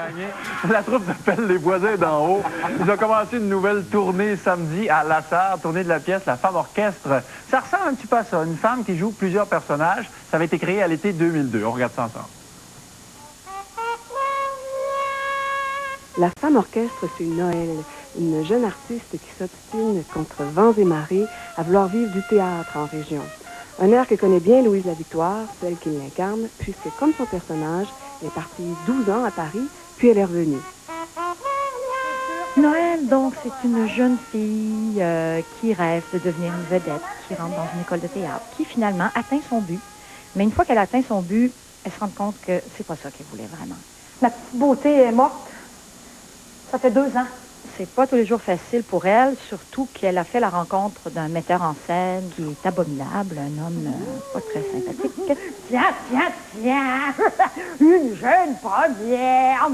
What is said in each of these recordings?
gagné. La troupe s'appelle Les Voisins d'en haut. Ils ont commencé une nouvelle tournée samedi à Lassar, tournée de la pièce La Femme Orchestre. Ça ressemble un petit peu à ça, une femme qui joue plusieurs personnages. Ça avait été créé à l'été 2002. On regarde ça ensemble. La Femme Orchestre, c'est Noël, une jeune artiste qui s'obstine contre vents et marées à vouloir vivre du théâtre en région. Un air que connaît bien Louise Lavictoire, celle qui l'incarne, puisque, comme son personnage, elle est partie 12 ans à Paris, puis elle est revenue. Noël, donc, c'est une jeune fille qui rêve de devenir une vedette, qui rentre dans une école de théâtre, qui finalement atteint son but. Mais une fois qu'elle atteint son but, elle se rend compte que c'est pas ça qu'elle voulait vraiment. La petite beauté est morte. Ça fait 2 ans. C'est pas tous les jours facile pour elle, surtout qu'elle a fait la rencontre d'un metteur en scène qui est abominable, un homme pas très sympathique. Tiens, une jeune première.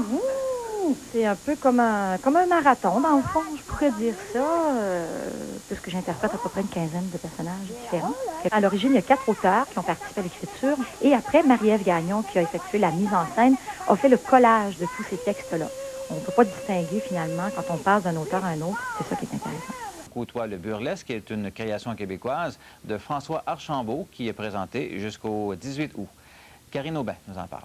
C'est un peu comme un marathon, dans le fond, je pourrais dire ça, puisque j'interprète à peu près une quinzaine de personnages différents. À l'origine, il y a 4 auteurs qui ont participé à l'écriture, et après, Marie-Ève Gagnon, qui a effectué la mise en scène, a fait le collage de tous ces textes-là. On ne peut pas distinguer, finalement, quand on passe d'un auteur à un autre. C'est ça qui est intéressant. Côtoie le burlesque, qui est une création québécoise de François Archambault, qui est présenté jusqu'au 18 août. Karine Aubin nous en parle.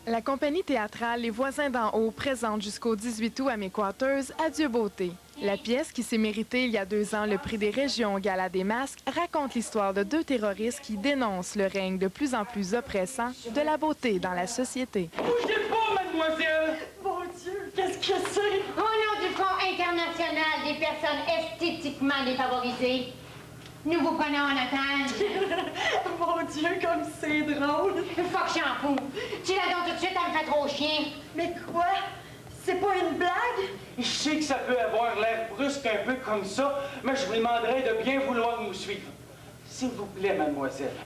La compagnie théâtrale Les Voisins d'en haut présente jusqu'au 18 août à Mécoiteuse Adieu Beauté. La pièce, qui s'est méritée il y a 2 ans le prix des régions au Gala des masques, raconte l'histoire de 2 terroristes qui dénoncent le règne de plus en plus oppressant de la beauté dans la société. Bougez pas, mademoiselle! Mon Dieu, qu'est-ce que c'est? Au nom du Fonds international des personnes esthétiquement défavorisées, nous vous prenons en otage. Mon Dieu, comme c'est drôle. Fuck, j'en fous. Tu la donnes tout de suite, elle me fait trop chien. Mais quoi? C'est pas une blague? Je sais que ça peut avoir l'air brusque un peu comme ça, mais je vous demanderai de bien vouloir nous suivre. S'il vous plaît, mademoiselle.